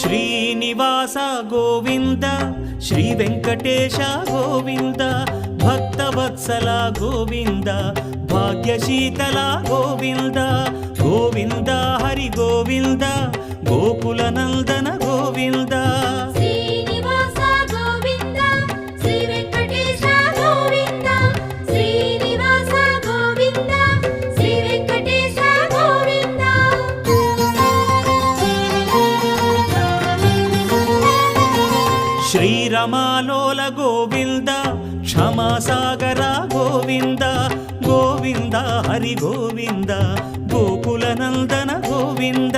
Srinivasa Govinda Shri Venkatesha Govinda Bhaktavatsala Govinda భాగ్యశీతల Govinda Govinda Hari Govinda Gokula Nandana Govinda Srinivasa Govinda Shri Venkatesha Govinda Srinivasa Govinda Shri Venkatesha Govinda శ్రీరమాలోల Govinda క్షమాసాగర Govinda Govinda Hari Govinda Gokula Nandana Govinda